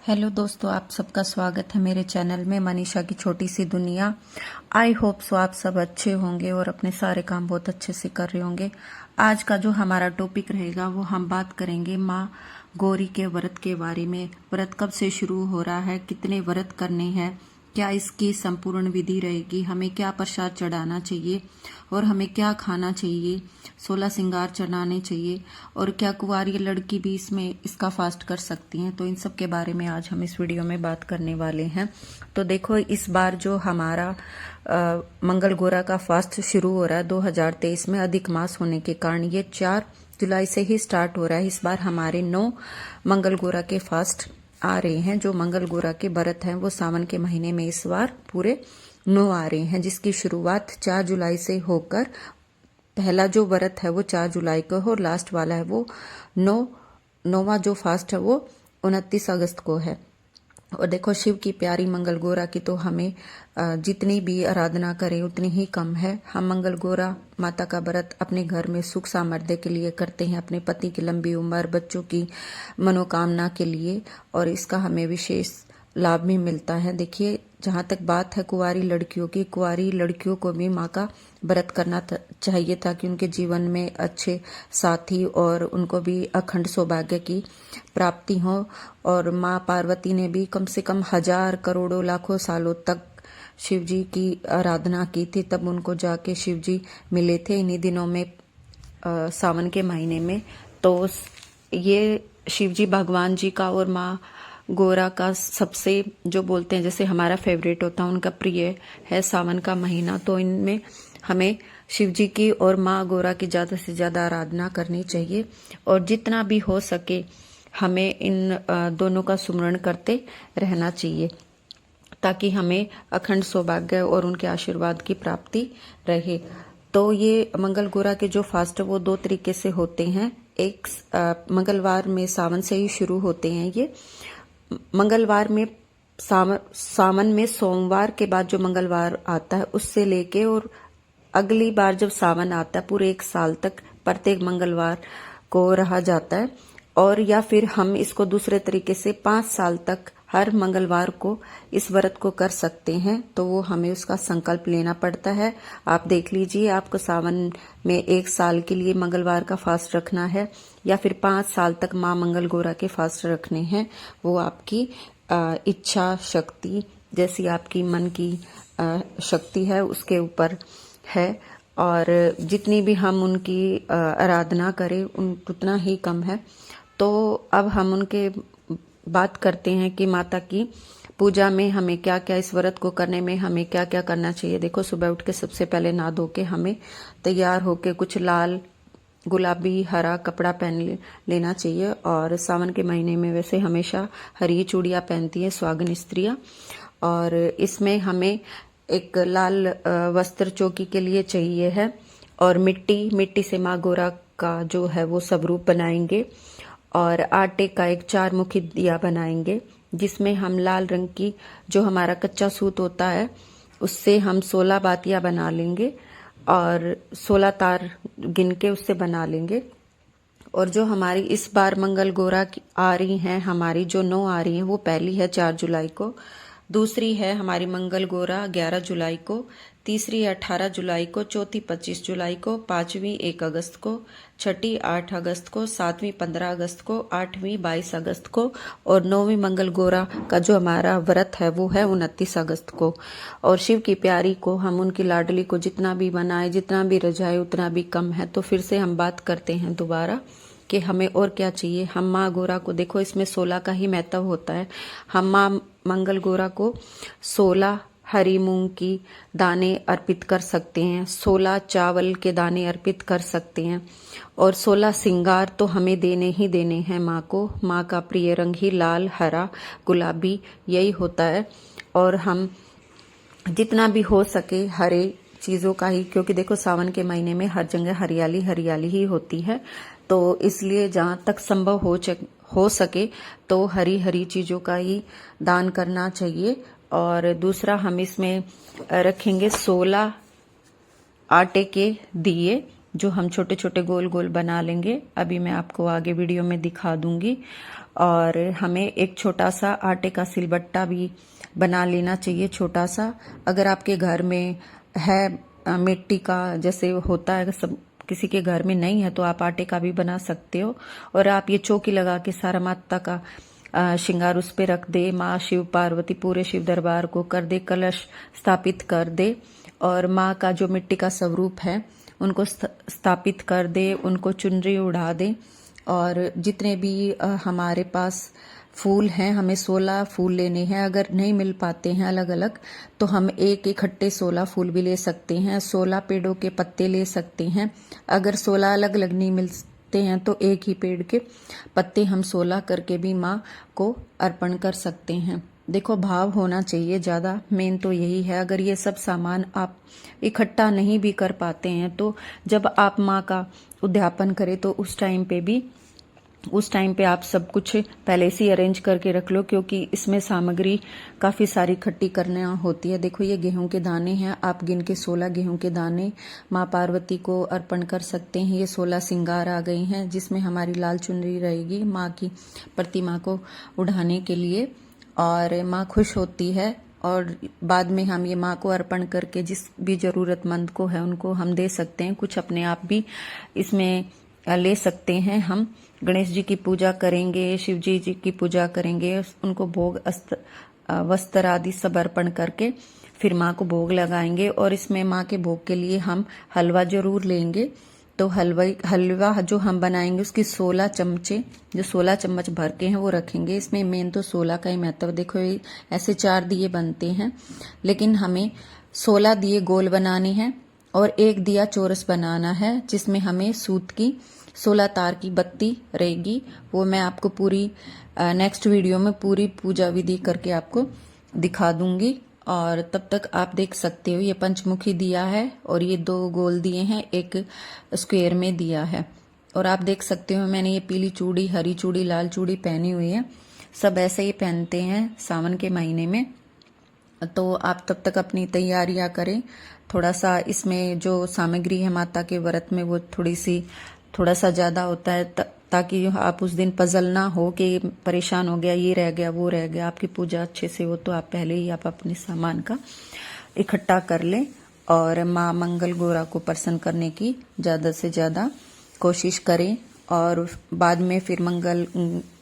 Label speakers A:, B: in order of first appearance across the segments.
A: Hello दोस्तों, आप सबका स्वागत है मेरे चैनल में मनीषा की छोटी सी दुनिया। आई होप सो आप सब अच्छे होंगे और अपने सारे काम बहुत अच्छे से कर रहे होंगे। आज का जो हमारा टॉपिक रहेगा वो हम बात करेंगे माँ गौरी के व्रत के बारे में। व्रत कब से शुरू हो रहा है, कितने व्रत करने हैं, क्या इसकी संपूर्ण विधि रहेगी, हमें क्या प्रसाद चढ़ाना चाहिए और हमें क्या खाना चाहिए, 16 श्रृंगार चढ़ाने चाहिए और क्या कुंवारी लड़की भी इसका फास्ट कर सकती हैं। तो इन सब के बारे में आज हम इस वीडियो में बात करने वाले हैं। तो देखो, इस बार जो हमारा मंगल गोरा का फास्ट शुरू हो रहा है 2023 में, अधिक मास होने के कारण ये 4 जुलाई से ही स्टार्ट हो रहा है। इस बार हमारे 9 मंगल गोरा के फास्ट आ रहे हैं। जो मंगल गोरा के व्रत हैं वो सावन के महीने में इस बार पूरे 9 आ रहे हैं, जिसकी शुरुआत 4 जुलाई से होकर पहला जो व्रत है वो 4 जुलाई को है और लास्ट वाला है वो 9वां जो फास्ट है वो 29 अगस्त को है। और देखो, शिव की प्यारी मंगल गोरा की तो हमें जितनी भी आराधना करें उतनी ही कम है। हम मंगल गोरा माता का व्रत अपने घर में सुख सामर्थ्य के लिए करते हैं, अपने पति की लंबी उम्र, बच्चों की मनोकामना के लिए, और इसका हमें विशेष लाभ भी मिलता है। देखिए, जहाँ तक बात है कुंवारी लड़कियों की, कुंवारी लड़कियों को भी माँ का व्रत करना चाहिए ताकि उनके जीवन में अच्छे साथी और उनको भी अखंड सौभाग्य की प्राप्ति हो। और माँ पार्वती ने भी कम से कम 1000 करोड़ों लाखों सालों तक शिव जी की आराधना की थी, तब उनको जाके शिव जी मिले थे इन्हीं दिनों में, सावन के महीने में। तो ये शिव जी भगवान जी का और माँ गोरा का सबसे, जो बोलते हैं जैसे हमारा फेवरेट होता है, उनका प्रिय है सावन का महीना। तो इनमें हमें शिव जी की और माँ गोरा की ज्यादा से ज्यादा आराधना करनी चाहिए और जितना भी हो सके हमें इन दोनों का सुमरण करते रहना चाहिए ताकि हमें अखंड सौभाग्य और उनके आशीर्वाद की प्राप्ति रहे। तो ये मंगल गोरा के जो फास्ट है वो 2 तरीके से होते हैं। एक मंगलवार में सावन से ही शुरू होते हैं ये। मंगलवार में सावन में सोमवार के बाद जो मंगलवार आता है उससे लेके और अगली बार जब सावन आता है पूरे 1 साल तक प्रत्येक मंगलवार को रहा जाता है। और या फिर हम इसको दूसरे तरीके से 5 साल तक हर मंगलवार को इस व्रत को कर सकते हैं। तो वो हमें उसका संकल्प लेना पड़ता है। आप देख लीजिए, आपको सावन में 1 साल के लिए मंगलवार का फास्ट रखना है या फिर 5 साल तक माँ मंगल गोरा के फास्ट रखने हैं। वो आपकी इच्छा शक्ति, जैसी आपकी मन की शक्ति है उसके ऊपर है। और जितनी भी हम उनकी आराधना करें उतना ही कम है। तो अब हम उनके बात करते हैं कि माता की पूजा में हमें क्या क्या, इस व्रत को करने में हमें क्या क्या करना चाहिए। देखो, सुबह उठ के सबसे पहले नहा धो के हमें तैयार होके कुछ लाल, गुलाबी, हरा कपड़ा पहन लेना चाहिए। और सावन के महीने में वैसे हमेशा हरी चूड़ियाँ पहनती हैं सुहागिन स्त्रियाँ। और इसमें हमें एक लाल वस्त्र चौकी के लिए चाहिए है और मिट्टी से माँ गोरा का जो है वो स्वरूप बनाएंगे और आटे का एक 4 मुखी दिया बनाएंगे, जिसमें हम लाल रंग की, जो हमारा कच्चा सूत होता है, उससे हम 16 बातियां बना लेंगे और 16 तार गिन के उससे बना लेंगे। और जो हमारी इस बार मंगल गोरा आ रही हैं, हमारी जो 9 आ रही हैं, वो पहली है 4 जुलाई को, दूसरी है हमारी मंगल गोरा 11 जुलाई को, तीसरी है 18 जुलाई को, चौथी 25 जुलाई को, 5वीं 1 अगस्त को, छठी 8 अगस्त को, 7वीं 15 अगस्त को, 8वीं 22 अगस्त को और 9वीं मंगल गोरा का जो हमारा व्रत है वो है 29 अगस्त को। और शिव की प्यारी को, हम उनकी लाडली को जितना भी बनाए, जितना भी रजाए उतना भी कम है। तो फिर से हम बात करते हैं दोबारा कि हमें और क्या चाहिए। हम माँ गोरा को, देखो इसमें 16 का ही महत्व होता है। हम माँ मंगल गोरा को 16 हरी मूंग की दाने अर्पित कर सकते हैं, 16 चावल के दाने अर्पित कर सकते हैं और 16 श्रृंगार तो हमें देने ही देने हैं माँ को। माँ का प्रिय रंग ही लाल, हरा, गुलाबी यही होता है। और हम जितना भी हो सके हरे चीजों का ही, क्योंकि देखो सावन के महीने में हर जगह हरियाली हरियाली ही होती है, तो इसलिए जहाँ तक संभव हो सके तो हरी हरी चीजों का ही दान करना चाहिए। और दूसरा, हम इसमें रखेंगे 16 आटे के दिए जो हम छोटे छोटे गोल गोल बना लेंगे, अभी मैं आपको आगे वीडियो में दिखा दूंगी। और हमें एक छोटा सा आटे का सिलबट्टा भी बना लेना चाहिए, छोटा सा। अगर आपके घर में है मिट्टी का, जैसे होता है सब किसी के घर में नहीं है, तो आप आटे का भी बना सकते हो। और आप ये चौकी लगा के सारा माता का श्रृंगार उस पे रख दे, माँ शिव पार्वती पूरे शिव दरबार को कर दे, कलश स्थापित कर दे, और माँ का जो मिट्टी का स्वरूप है उनको स्थापित कर दे, उनको चुनरी उड़ा दे। और जितने भी हमारे पास फूल हैं, हमें 16 फूल लेने हैं। अगर नहीं मिल पाते हैं अलग अलग, तो हम एक इकट्ठे 16 फूल भी ले सकते हैं। 16 पेड़ों के पत्ते ले सकते हैं। अगर 16 अलग अलग नहीं मिलते हैं तो एक ही पेड़ के पत्ते हम 16 करके भी माँ को अर्पण कर सकते हैं। देखो, भाव होना चाहिए ज़्यादा, मेन तो यही है। अगर ये सब सामान आप इकट्ठा नहीं भी कर पाते हैं, तो जब आप माँ का उद्यापन करें तो उस टाइम पे आप सब कुछ पहले से अरेंज करके रख लो, क्योंकि इसमें सामग्री काफ़ी सारी इकट्ठी करना होती है। देखो, ये गेहूं के दाने हैं, आप गिन के 16 गेहूं के दाने माँ पार्वती को अर्पण कर सकते हैं। ये 16 श्रृंगार आ गई हैं, जिसमें हमारी लाल चुनरी रहेगी माँ की प्रतिमा को उठाने के लिए, और माँ खुश होती है। और बाद में हम ये माँ को अर्पण करके जिस भी जरूरतमंद को है उनको हम दे सकते हैं। कुछ अपने आप भी इसमें ले सकते हैं। हम गणेश जी की पूजा करेंगे, शिव जी की पूजा करेंगे, उनको भोग वस्त्र आदि सब अर्पण करके फिर माँ को भोग लगाएंगे। और इसमें माँ के भोग के लिए हम हलवा जरूर लेंगे। तो हलवा जो हम बनाएंगे उसकी 16 चमचे, जो 16 चम्मच भर के हैं वो रखेंगे। इसमें मेन तो 16 का ही महत्व। देखो, ऐसे 4 दिए बनते हैं, लेकिन हमें 16 दिए गोल बनाने हैं और एक दिया चौरस बनाना है, जिसमें हमें सूत की 16 तार की बत्ती रहेगी। वो मैं आपको पूरी नेक्स्ट वीडियो में पूरी पूजा विधि करके आपको दिखा दूंगी। और तब तक आप देख सकते हो, ये पंचमुखी दिया है और ये 2 गोल दिए हैं, एक स्क्वायर में दिया है। और आप देख सकते हो मैंने ये पीली चूड़ी, हरी चूड़ी, लाल चूड़ी पहनी हुई है। सब ऐसे ही पहनते हैं सावन के महीने में। तो आप तब तक अपनी तैयारियां करें। थोड़ा सा इसमें जो सामग्री है माता के व्रत में वो थोड़ा सा ज्यादा होता है, ताकि आप उस दिन पजल ना हो कि परेशान हो गया, ये रह गया, वो रह गया। आपकी पूजा अच्छे से हो तो आप पहले ही आप अपने सामान का इकट्ठा कर लें और माँ मंगल गौरा को प्रसन्न करने की ज्यादा से ज्यादा कोशिश करें। और बाद में फिर मंगल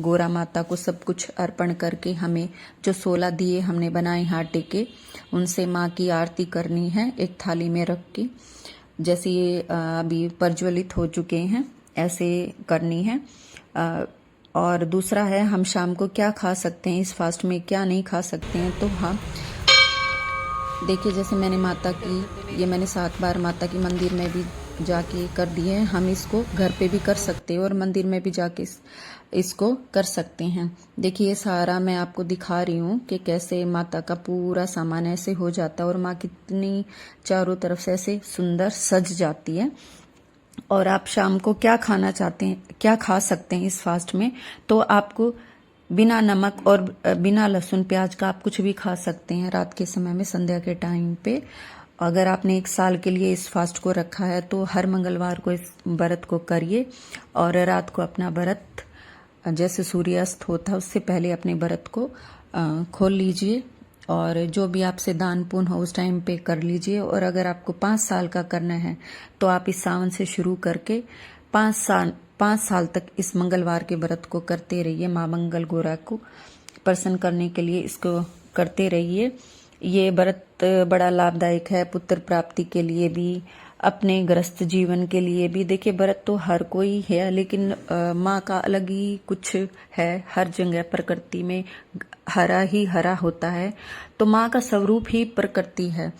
A: गौरा माता को सब कुछ अर्पण करके हमें जो 16 दिए हमने बनाए आटे के, उनसे माँ की आरती करनी है एक थाली में रख के। जैसे ये अभी प्रज्वलित हो चुके हैं, ऐसे करनी है। और दूसरा है, हम शाम को क्या खा सकते हैं, इस फास्ट में क्या नहीं खा सकते हैं। तो हाँ, देखिए, जैसे मैंने माता की, ये मैंने 7 बार माता की मंदिर में भी जाके कर दिए हैं। हम इसको घर पे भी कर सकते हैं और मंदिर में भी जाके इसको कर सकते हैं। देखिए, सारा मैं आपको दिखा रही हूँ कि कैसे माता का पूरा सामान ऐसे हो जाता है और माँ कितनी चारों तरफ से ऐसे सुंदर सज जाती है। और आप शाम को क्या खाना चाहते हैं, क्या खा सकते हैं इस फास्ट में, तो आपको बिना नमक और बिना लहसुन प्याज का आप कुछ भी खा सकते हैं रात के समय में, संध्या के टाइम पे। अगर आपने 1 साल के लिए इस फास्ट को रखा है तो हर मंगलवार को इस व्रत को करिए और रात को अपना व्रत जैसे सूर्यास्त होता है उससे पहले अपने व्रत को खोल लीजिए। और जो भी आपसे दान पुण्य हो उस टाइम पे कर लीजिए। और अगर आपको 5 साल का करना है तो आप इस सावन से शुरू करके 5 साल तक इस मंगलवार के व्रत को करते रहिए। माँ मंगल गौरा को प्रसन्न करने के लिए इसको करते रहिए। ये व्रत बड़ा लाभदायक है, पुत्र प्राप्ति के लिए भी, अपने गृहस्थ जीवन के लिए भी। देखिए, व्रत तो हर कोई है, लेकिन माँ का अलग ही कुछ है। हर जगह प्रकृति में हरा ही हरा होता है, तो माँ का स्वरूप ही प्रकृति है।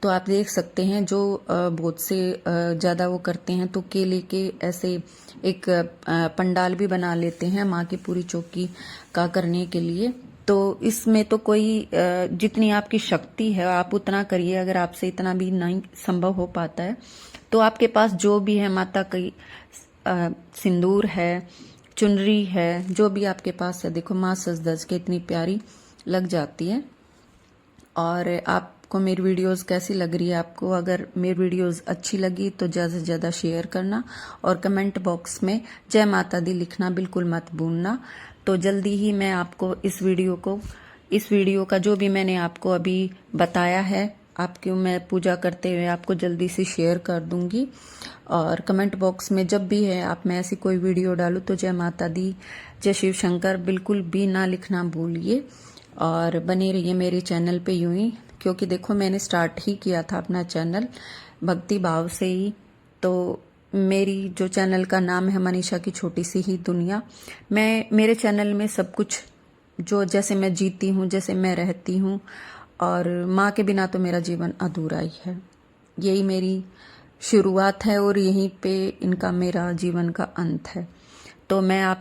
A: तो आप देख सकते हैं, जो बहुत से ज्यादा वो करते हैं तो केले के ऐसे एक पंडाल भी बना लेते हैं माँ की पूरी चौकी का करने के लिए। तो इसमें तो कोई जितनी आपकी शक्ति है आप उतना करिए। अगर आपसे इतना भी नहीं संभव हो पाता है तो आपके पास जो भी है, माता की सिंदूर है, चुनरी है, जो भी आपके पास है। देखो, माँ सज धज के इतनी प्यारी लग जाती है। और आप आपको मेरी वीडियोस कैसी लग रही है। आपको अगर मेरी वीडियोस अच्छी लगी तो ज़्यादा से ज़्यादा शेयर करना और कमेंट बॉक्स में जय माता दी लिखना बिल्कुल मत भूलना। तो जल्दी ही मैं आपको इस वीडियो का जो भी मैंने आपको अभी बताया है, आपकी मैं पूजा करते हुए आपको जल्दी से शेयर कर दूंगी। और कमेंट बॉक्स में जब भी है आप मैं ऐसी कोई वीडियो डालूं तो जय माता दी, जय शिव शंकर बिल्कुल भी ना लिखना भूलिए। और बने रहिए मेरे चैनल पे यूं ही, क्योंकि देखो मैंने स्टार्ट ही किया था अपना चैनल भक्ति भाव से ही। तो मेरी जो चैनल का नाम है मनीषा की छोटी सी ही दुनिया। मेरे चैनल में सब कुछ जो जैसे मैं जीती हूँ, जैसे मैं रहती हूँ, और माँ के बिना तो मेरा जीवन अधूरा ही है। यही मेरी शुरुआत है और यहीं पे इनका मेरा जीवन का अंत है। तो मैं आप